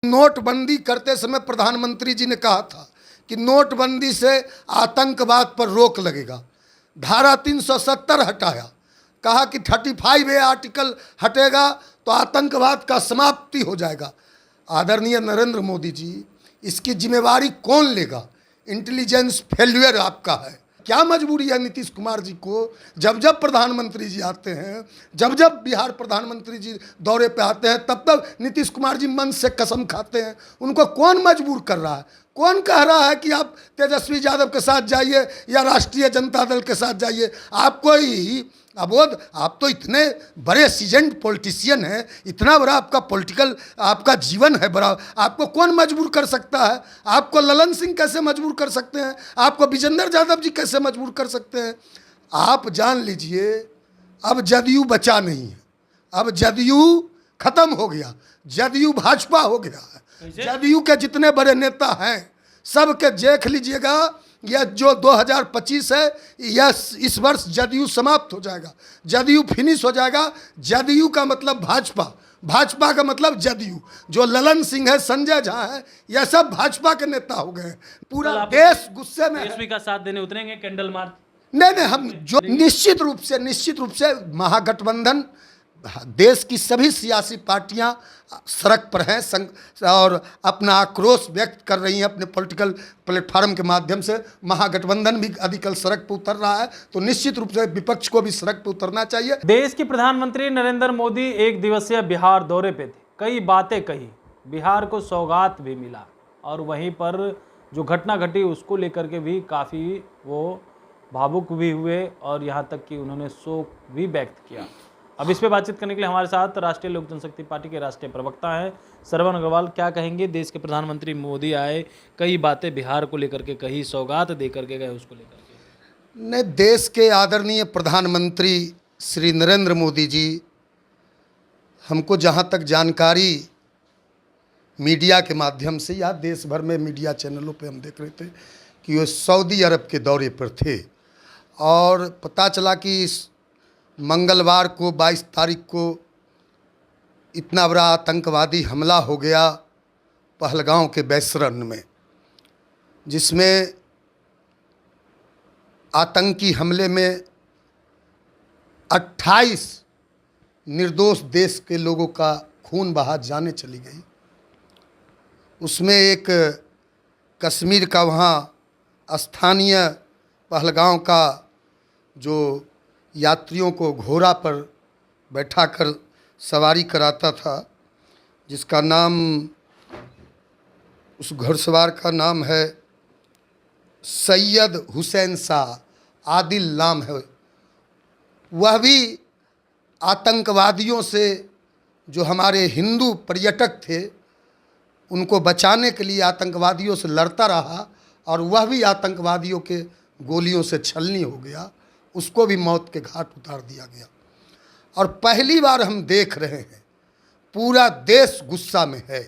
नोटबंदी करते समय प्रधानमंत्री जी ने कहा था कि नोटबंदी से आतंकवाद पर रोक लगेगा। धारा 370 हटाया, कहा कि 35A आर्टिकल हटेगा तो आतंकवाद का समाप्ति हो जाएगा। आदरणीय नरेंद्र मोदी जी, इसकी जिम्मेवारी कौन लेगा? इंटेलिजेंस फेल्यूर आपका है। क्या मजबूरी है नीतीश कुमार जी को? जब जब प्रधानमंत्री जी आते हैं, जब जब बिहार प्रधानमंत्री जी दौरे पे आते हैं, तब तब नीतीश कुमार जी मन से कसम खाते हैं। उनको कौन मजबूर कर रहा है? कौन कह रहा है कि आप तेजस्वी यादव के साथ जाइए या राष्ट्रीय जनता दल के साथ जाइए? आपको ही अबोध, आप तो इतने बड़े सीजन्ड पॉलिटिशियन हैं, इतना बड़ा आपका पॉलिटिकल आपका जीवन है बड़ा, आपको कौन मजबूर कर सकता है? आपको ललन सिंह कैसे मजबूर कर सकते हैं? आपको विजेंद्र यादव जी कैसे मजबूर कर सकते हैं? आप जान लीजिए, अब जदयू बचा नहीं है, अब जदयू खत्म हो गया, जदयू भाजपा हो गया है। जदयू के जितने बड़े नेता हैं सबके देख लीजिएगा, यह जो 2025 है, यह इस वर्ष जदयू समाप्त हो जाएगा, जदयू फिनिश हो जाएगा। जदयू का मतलब भाजपा, भाजपा का मतलब जदयू। जो ललन सिंह है, संजय झा है, यह सब भाजपा के नेता हो गए। पूरा देश गुस्से में तेजस्वी का साथ देने उतरेंगे कैंडल मार्च? नहीं, हम जो निश्चित रूप से महागठबंधन, देश की सभी सियासी पार्टियां सड़क पर हैं और अपना आक्रोश व्यक्त कर रही हैं अपने पॉलिटिकल प्लेटफार्म के माध्यम से। महागठबंधन भी आजकल सड़क पर उतर रहा है, तो निश्चित रूप से विपक्ष को भी सड़क पर उतरना चाहिए। देश के प्रधानमंत्री नरेंद्र मोदी एक दिवसीय बिहार दौरे पे थे, कई बातें कही, बिहार को सौगात भी मिला और वहीं पर जो घटना घटी उसको लेकर के भी काफ़ी वो भावुक भी हुए और यहाँ तक कि उन्होंने शोक भी व्यक्त किया। अब इस पे बातचीत करने के लिए हमारे साथ राष्ट्रीय लोक जनशक्ति पार्टी के राष्ट्रीय प्रवक्ता हैं श्रवण अग्रवाल। क्या कहेंगे? देश के प्रधानमंत्री मोदी आए, कई बातें बिहार को लेकर के कही, सौगात दे करके गए, उसको लेकर के। नहीं, देश के आदरणीय प्रधानमंत्री श्री नरेंद्र मोदी जी, हमको जहाँ तक जानकारी मीडिया के माध्यम से या देश भर में मीडिया चैनलों पे हम देख रहे थे कि वो सऊदी अरब के दौरे पर थे और पता चला कि मंगलवार को 22 तारीख को इतना बड़ा आतंकवादी हमला हो गया पहलगांव के बैसरन में, जिसमें आतंकी हमले में 28 निर्दोष देश के लोगों का खून बहा जाने चली गई। उसमें एक कश्मीर का वहाँ स्थानीय पहलगांव का जो यात्रियों को घोड़ा पर बैठाकर सवारी कराता था, जिसका नाम, उस घुड़सवार का नाम है सैयद हुसैन शाह, आदिल नाम है, वह भी आतंकवादियों से, जो हमारे हिंदू पर्यटक थे उनको बचाने के लिए आतंकवादियों से लड़ता रहा और वह भी आतंकवादियों के गोलियों से छलनी हो गया, उसको भी मौत के घाट उतार दिया गया। और पहली बार हम देख रहे हैं पूरा देश गुस्सा में है,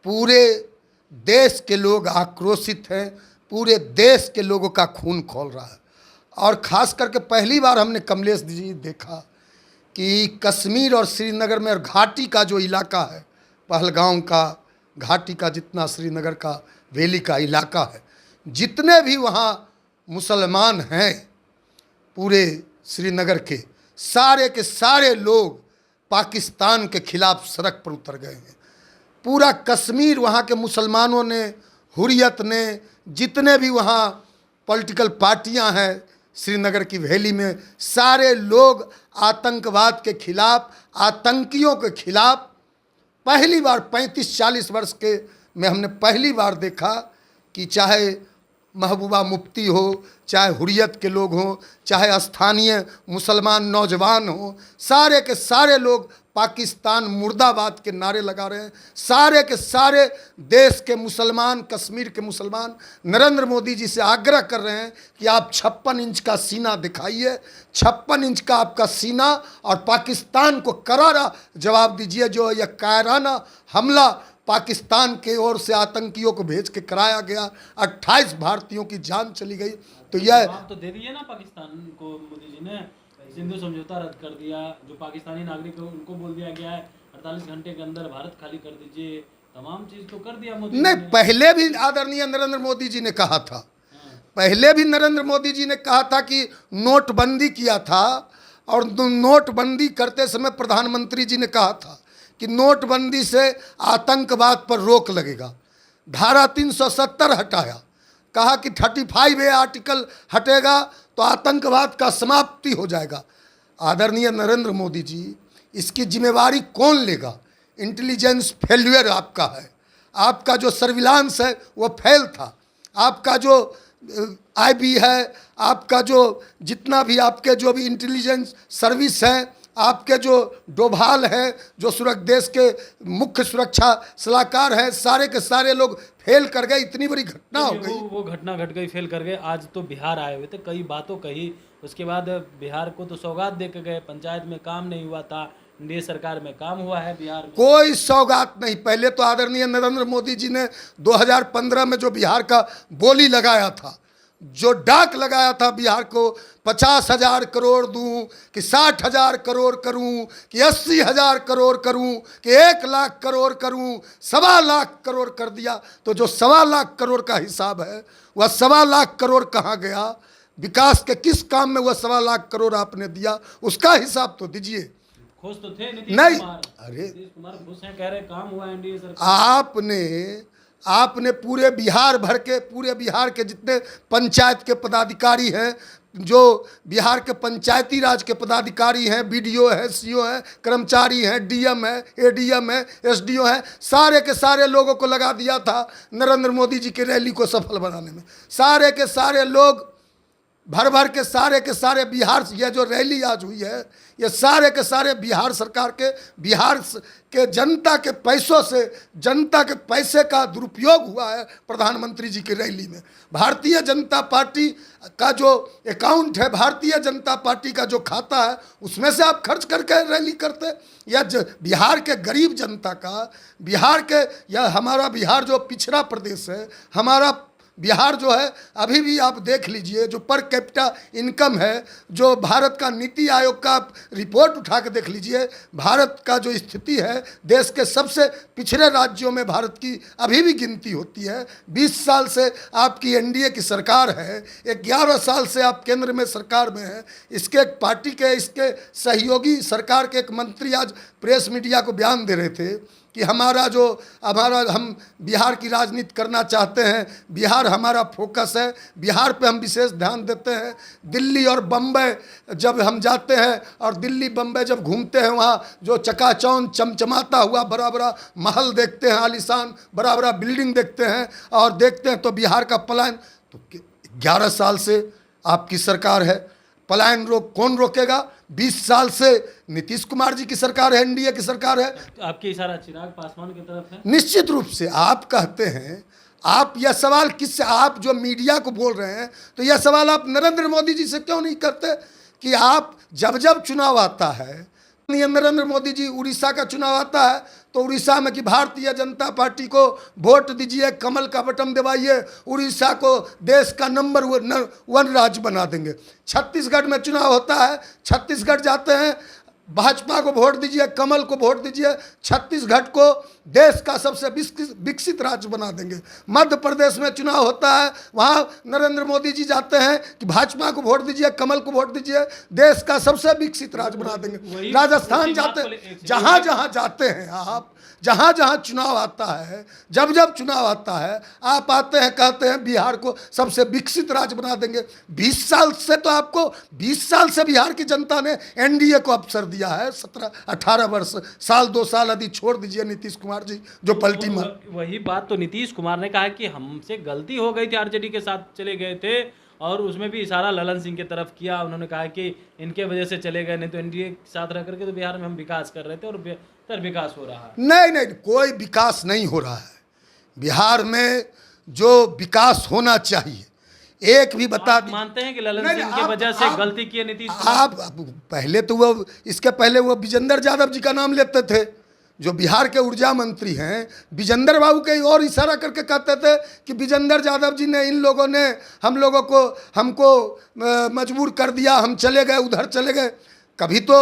पूरे देश के लोग आक्रोशित हैं, पूरे देश के लोगों का खून खौल रहा है। और ख़ास करके पहली बार हमने कमलेश जी देखा कि कश्मीर और श्रीनगर में और घाटी का जो इलाका है, पहलगांव का घाटी का जितना श्रीनगर का वैली का इलाका है, जितने भी वहाँ मुसलमान हैं पूरे श्रीनगर के सारे लोग पाकिस्तान के खिलाफ सड़क पर उतर गए हैं। पूरा कश्मीर, वहाँ के मुसलमानों ने, हुर्रियत ने, जितने भी वहाँ पॉलिटिकल पार्टियां हैं श्रीनगर की वैली में, सारे लोग आतंकवाद के खिलाफ, आतंकियों के खिलाफ पहली बार 35-40 वर्ष के में हमने पहली बार देखा कि चाहे महबूबा मुफ्ती हो, चाहे हुर्रियत के लोग हों, चाहे स्थानीय मुसलमान नौजवान हों, सारे के सारे लोग पाकिस्तान मुर्दाबाद के नारे लगा रहे हैं। सारे के सारे देश के मुसलमान, कश्मीर के मुसलमान नरेंद्र मोदी जी से आग्रह कर रहे हैं कि आप 56 इंच का सीना दिखाइए, 56 इंच का आपका सीना, और पाकिस्तान को करारा जवाब दीजिए। जो यह कायराना हमला पाकिस्तान के ओर से आतंकियों को भेज के कराया गया, 28 भारतीयों की जान चली गई, तो यह तो दे दिए ना पाकिस्तान को मोदी जी ने, सिंधु समझौता रद्द कर दिया। जो पाकिस्तानी नागरिक है उनको बोल दिया गया है 48 घंटे के अंदर भारत खाली कर दीजिए, तमाम चीज तो कर दिया मोदी नहीं, ने। पहले भी आदरणीय नरेंद्र मोदी जी ने कहा था, पहले भी नरेंद्र मोदी जी ने कहा था कि नोटबंदी किया था, और नोटबंदी करते समय प्रधानमंत्री जी ने कहा था कि नोटबंदी से आतंकवाद पर रोक लगेगा। धारा 370 हटाया, कहा कि 35A आर्टिकल हटेगा तो आतंकवाद का समाप्ति हो जाएगा। आदरणीय नरेंद्र मोदी जी, इसकी जिम्मेवारी कौन लेगा? इंटेलिजेंस फेल्यूर आपका है, आपका जो सर्विलांस है वो फेल था, आपका जो IB है, आपका जो जितना भी आपके जो भी इंटेलिजेंस सर्विस है, आपके जो डोभाल है, जो देश के मुख्य सुरक्षा सलाहकार हैं, सारे के सारे लोग फेल कर गए। इतनी बड़ी घटना हो गई, वो घटना घट गई, फेल कर गए। आज तो बिहार आए हुए थे, कई बातों कही, उसके बाद बिहार को तो सौगात दे के गए। पंचायत में काम नहीं हुआ था, एनडीए सरकार में काम हुआ है बिहार में। कोई सौगात नहीं। पहले तो आदरणीय नरेंद्र मोदी जी ने 2015 में जो बिहार का बोली लगाया था, जो डाक लगाया था बिहार को, 50,000 करोड़ दूं कि 60,000 करोड़ करूं कि 80,000 करोड़ करूं कि 1 लाख करोड़ करूं, 1.25 लाख करोड़ कर दिया। तो जो 1.25 लाख करोड़ का हिसाब है, वह 1.25 लाख करोड़ कहाँ गया? विकास के किस काम में वह 1.25 लाख करोड़ आपने दिया, उसका हिसाब तो दीजिए। खुश तो थे नीतीश नहीं, कुमार, अरे नीतीश कुमार खुश हैं, कह रहे काम हुआ एनडीए सरकार। आपने पूरे बिहार के जितने पंचायत के पदाधिकारी हैं, जो बिहार के पंचायती राज के पदाधिकारी हैं, BDO है, CO है, कर्मचारी हैं, DM है, ADM है, SDO है, सारे के सारे लोगों को लगा दिया था नरेंद्र मोदी जी की रैली को सफल बनाने में। सारे के सारे लोग भर भर के सारे बिहार, यह जो रैली आज हुई है, ये सारे के सारे बिहार सरकार के, बिहार के जनता के पैसों से, जनता के पैसे का दुरुपयोग हुआ है प्रधानमंत्री जी की रैली में। भारतीय जनता पार्टी का जो अकाउंट है, भारतीय जनता पार्टी का जो खाता है, उसमें से आप खर्च करके रैली करते। या बिहार के गरीब जनता का, यह हमारा बिहार जो पिछड़ा प्रदेश है, हमारा बिहार जो है, अभी भी आप देख लीजिए, जो पर कैपिटा इनकम है, जो भारत का नीति आयोग का रिपोर्ट उठा के देख लीजिए, भारत का जो स्थिति है, देश के सबसे पिछड़े राज्यों में भारत की अभी भी गिनती होती है। 20 साल से आपकी एनडीए की सरकार है, 11 साल से आप केंद्र में सरकार में हैं। इसके पार्टी के, इसके सहयोगी सरकार के एक मंत्री आज प्रेस मीडिया को बयान दे रहे थे कि हम बिहार की राजनीति करना चाहते हैं, बिहार हमारा फोकस है, बिहार पे हम विशेष ध्यान देते हैं। दिल्ली और बम्बई जब हम जाते हैं और दिल्ली बम्बई जब घूमते हैं, वहाँ जो चकाचौंध चमचमाता हुआ बड़ा बड़ा महल देखते हैं, आलीशान बड़ा बड़ा बिल्डिंग देखते हैं, और देखते हैं तो बिहार का पलायन, तो 11 साल से आपकी सरकार है, पलायन कौन रोकेगा? 20 साल से नीतीश कुमार जी की सरकार है, एनडीए की सरकार है। तो आपकी इशारा चिराग पासवान की तरफ है। निश्चित रूप से आप कहते हैं, आप यह सवाल किससे, आप जो मीडिया को बोल रहे हैं, तो यह सवाल आप नरेंद्र मोदी जी से क्यों नहीं करते कि आप जब चुनाव आता है, नरेंद्र मोदी जी उड़ीसा का चुनाव आता है तो उड़ीसा में कि भारतीय जनता पार्टी को वोट दीजिए, कमल का बटन दबाइए, उड़ीसा को देश का नंबर 1 राज्य बना देंगे। छत्तीसगढ़ में चुनाव होता है, छत्तीसगढ़ जाते हैं, भाजपा को वोट दीजिए, कमल को वोट दीजिए, छत्तीसगढ़ को देश का सबसे विकसित राज्य बना देंगे। मध्य प्रदेश में चुनाव होता है, वहाँ नरेंद्र मोदी जी जाते हैं कि भाजपा को वोट दीजिए, कमल को वोट दीजिए, देश का सबसे विकसित राज्य बना देंगे। राजस्थान जाते, जहाँ जहाँ जाते हैं आप, जहाँ जहाँ चुनाव आता है, जब चुनाव आता है, आप आते हैं, कहते हैं बिहार को सबसे विकसित राज्य बना देंगे। 20 साल से तो आपको, 20 साल से बिहार की जनता ने एनडीए को अवसर दिया है। 17-18 वर्ष, साल 2 साल यदि छोड़ दीजिए नीतीश कुमार जी जो पलटी मार। वही बात तो नीतीश कुमार ने कहा कि हमसे गलती हो गई थी, आरजेडी के साथ चले गए थे, और उसमें भी इशारा ललन सिंह की तरफ किया। उन्होंने कहा कि इनके वजह से चले गए, नहीं तो एनडीए के साथ रह करके तो बिहार में हम विकास कर रहे थे और बेहतर विकास हो रहा है। नहीं, कोई विकास नहीं हो रहा है बिहार में, जो विकास होना चाहिए। एक भी बता दी, मानते हैं कि ललन सिंह की वजह से गलती की है नीतीश कुमार? आप पहले तो वो, इसके पहले वो विजेंद्र यादव जी का नाम लेते थे, जो बिहार के ऊर्जा मंत्री हैं। विजेंद्र बाबू के और इशारा करके कहते थे कि विजेंद्र यादव जी ने, इन लोगों ने हमको मजबूर कर दिया, हम चले गए, उधर चले गए। कभी तो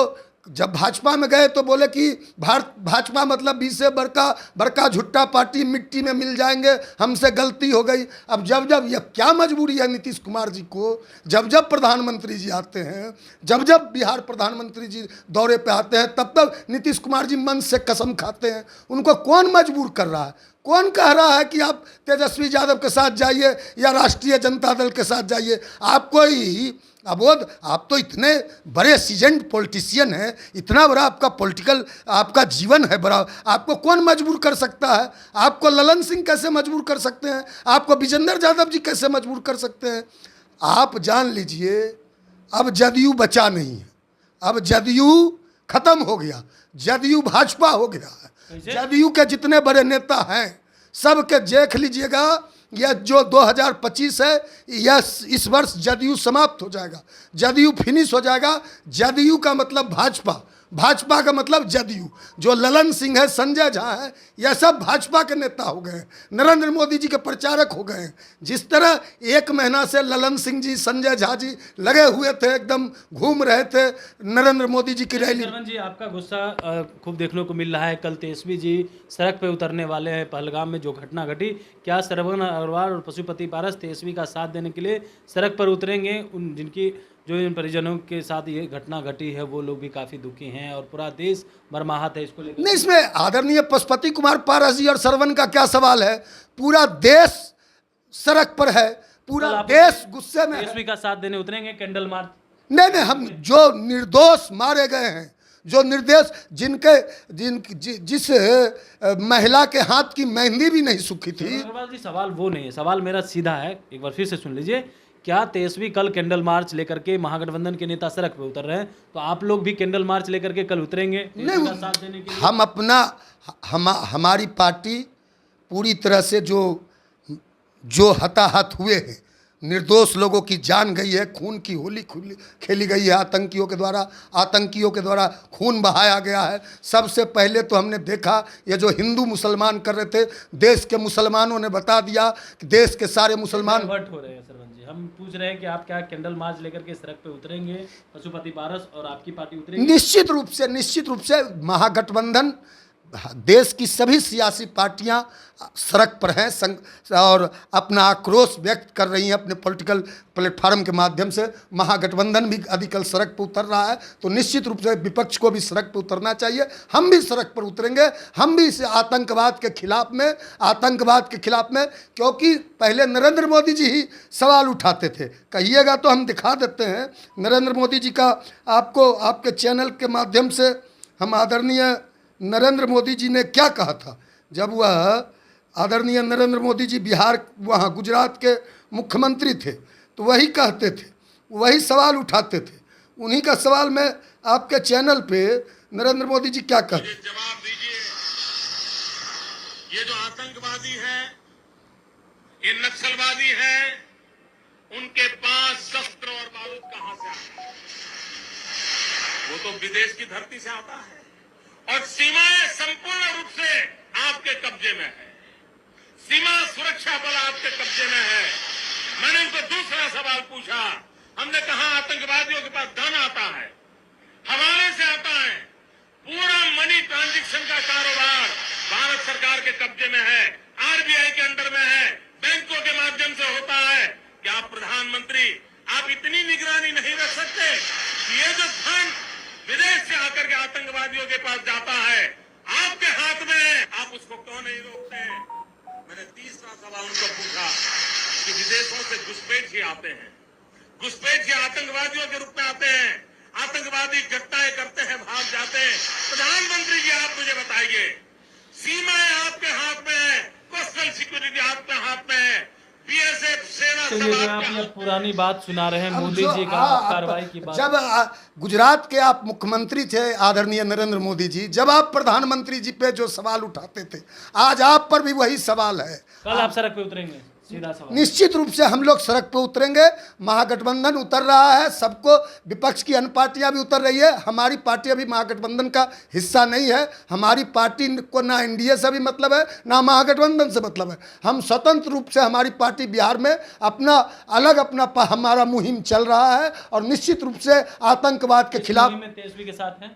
जब भाजपा में गए तो बोले कि भाजपा मतलब 20 से बड़का झुट्टा पार्टी, मिट्टी में मिल जाएंगे, हमसे गलती हो गई। अब जब यह क्या मजबूरी है नीतीश कुमार जी को, जब प्रधानमंत्री जी आते हैं, जब बिहार प्रधानमंत्री जी दौरे पे आते हैं, तब नीतीश कुमार जी मन से कसम खाते हैं। उनको कौन मजबूर कर रहा है? कौन कह रहा है कि आप तेजस्वी यादव के साथ जाइए या राष्ट्रीय जनता दल के साथ जाइए? आपको ही अबोध, आप तो इतने बड़े सीजन्ड पॉलिटिशियन हैं, इतना बड़ा आपका पॉलिटिकल आपका जीवन है बड़ा, आपको कौन मजबूर कर सकता है? आपको ललन सिंह कैसे मजबूर कर सकते हैं? आपको विजेंद्र यादव जी कैसे मजबूर कर सकते हैं? आप जान लीजिए अब जदयू बचा नहीं है, अब जदयू खत्म हो गया, जदयू भाजपा हो गया है। जदयू के जितने बड़े नेता हैं सबके देख लीजिएगा, यह जो 2025 है, यह इस वर्ष जदयू समाप्त हो जाएगा, जदयू फिनिश हो जाएगा। जदयू का मतलब भाजपा, भाजपा का मतलब जदयू। जो ललन सिंह है, संजय झा है, यह सब भाजपा के नेता हो गए, नरेंद्र मोदी जी के प्रचारक हो गए। जिस तरह 1 महीना से ललन सिंह जी, संजय झा जी लगे हुए थे, एकदम घूम रहे थे नरेंद्र मोदी जी की रैली। सरवन जी, आपका गुस्सा खूब देखने को मिल रहा है। कल तेजस्वी जी सड़क पे उतरने वाले हैं पहलगाम में जो घटना घटी, क्या श्रवण अग्रवाल और पशुपति पारस तेजस्वी का साथ देने के लिए सड़क पर उतरेंगे? उन जिनकी जो इन परिजनों के साथ ये घटना घटी है वो लोग भी काफ़ी दुखी हैं और पूरा देश मर्माहत है इसको लेकर। नहीं, इसमें आदरणीय पशुपति कुमार पारस जी और श्रवण का क्या सवाल है? पूरा देश सड़क पर है, पूरा देश गुस्से में है। तेजस्वी का साथ देने उतरेंगे कैंडल मार्च? नहीं, हम जो निर्दोष मारे गए हैं, जो निर्देश जिस महिला के हाथ की मेहंदी भी नहीं सूखी थी। अग्रवाल जी, सवाल वो नहीं है, सवाल मेरा सीधा है, एक बार फिर से सुन लीजिए। क्या तेजस्वी कल कैंडल मार्च लेकर के, महागठबंधन के नेता सड़क पे उतर रहे हैं, तो आप लोग भी कैंडल मार्च लेकर के कल उतरेंगे नहीं, का साथ देने के लिए? हम अपना हमारी पार्टी पूरी तरह से जो हताहत हुए हैं, निर्दोष लोगों की जान गई है, खून की होली खेली गई है, आतंकियों के द्वारा खून बहाया गया है। सबसे पहले तो हमने देखा ये जो हिंदू मुसलमान कर रहे थे, देश के मुसलमानों ने बता दिया कि देश के सारे मुसलमान डाइवर्ट हो रहे हैं। सरवन जी, हम पूछ रहे हैं कि आप क्या कैंडल मार्च लेकर के सड़क पे उतरेंगे, पशुपति पारस और आपकी पार्टी उतरेंगी? निश्चित रूप से महागठबंधन, देश की सभी सियासी पार्टियां सड़क पर हैं और अपना आक्रोश व्यक्त कर रही हैं अपने पॉलिटिकल प्लेटफार्म के माध्यम से। महागठबंधन भी आजकल सड़क पर उतर रहा है, तो निश्चित रूप से विपक्ष को भी सड़क पर उतरना चाहिए। हम भी सड़क पर उतरेंगे, हम भी इस आतंकवाद के खिलाफ में, क्योंकि पहले नरेंद्र मोदी जी ही सवाल उठाते थे। कहिएगा तो हम दिखा देते हैं नरेंद्र मोदी जी का, आपको आपके चैनल के माध्यम से हम आदरणीय नरेंद्र मोदी जी ने क्या कहा था। जब वह आदरणीय नरेंद्र मोदी जी वहाँ गुजरात के मुख्यमंत्री थे, तो वही कहते थे, वही सवाल उठाते थे। उन्हीं का सवाल मैं आपके चैनल पे नरेंद्र मोदी जी क्या कहते। जवाब दीजिए, ये जो आतंकवादी है, ये नक्सलवादी है, उनके पास शस्त्र और बारूद कहां से आते हैं? वो तो विदेश की धरती से आता है और सीमाएं संपूर्ण रूप से आपके कब्जे में है, सीमा सुरक्षा बल आपके कब्जे में है। मैंने इनको दूसरा सवाल पूछा, हमने कहा आतंकवादियों के पास धन आता है, हवाले से आता है, पूरा मनी ट्रांजैक्शन का कारोबार भारत सरकार के कब्जे में है, आरबीआई के अंडर में है, बैंकों के माध्यम से होता है। क्या आप प्रधानमंत्री, आप इतनी निगरानी नहीं रख सकते कि ये जो धन विदेश से आकर के आतंकवादियों के पास जाता है आपके हाथ में है, आप उसको क्यों नहीं रोकते? मैंने तीसरा सवाल उनको पूछा कि विदेशों से घुसपैठ ही आते हैं, घुसपैठ ही आतंकवादियों के रूप में आते हैं, आतंकवादी घटनाएं करते हैं, भाग जाते हैं। प्रधानमंत्री जी, आप मुझे बताइए, सीमाएं आपके हाथ में है, कोस्टल सिक्योरिटी आपके हाथ में है, बीएसएफ सेना सब आप आपके ये पुरानी बात सुना रहे हैं मोदी जी का कार्रवाई की बात। जब गुजरात के आप मुख्यमंत्री थे आदरणीय नरेंद्र मोदी जी, जब आप प्रधानमंत्री जी पे जो सवाल उठाते थे, आज आप पर भी वही सवाल है। कल आप सड़क पे उतरेंगे? सीधा सवाल। निश्चित रूप से हम लोग सड़क पर उतरेंगे, महागठबंधन उतर रहा है, सबको, विपक्ष की अन्य पार्टियां भी उतर रही है। हमारी पार्टी अभी महागठबंधन का हिस्सा नहीं है, हमारी पार्टी को ना एनडीए से भी मतलब है ना महागठबंधन से मतलब है। हम स्वतंत्र रूप से, हमारी पार्टी बिहार में अपना हमारा मुहिम चल रहा है और निश्चित रूप से आतंकवाद के खिलाफ। तेजस्वी के साथ हैं?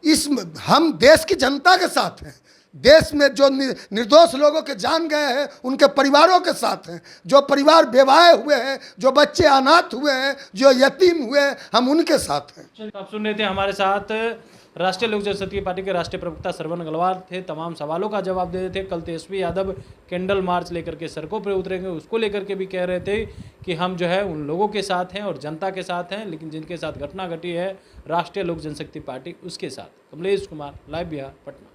इस हम देश की जनता के साथ हैं। देश में जो निर्दोष लोगों के जान गए हैं उनके परिवारों के साथ हैं। जो परिवार बेवाए हुए हैं, जो बच्चे अनाथ हुए हैं, जो यतीम हुए हैं, हम उनके साथ हैं। आप सुन रहे थे, हमारे साथ राष्ट्रीय लोक जनशक्ति पार्टी के राष्ट्रीय प्रवक्ता श्रवण अग्रवाल थे। तमाम सवालों का जवाब दे रहे थे। कल तेजस्वी यादव कैंडल मार्च लेकर के सड़कों पर उतरेंगे, उसको लेकर के भी कह रहे थे कि हम जो है उन लोगों के साथ हैं और जनता के साथ हैं, लेकिन जिनके साथ घटना घटी है राष्ट्रीय लोक जनशक्ति पार्टी उसके साथ। कमलेश कुमार, लाइव बिहार, पटना।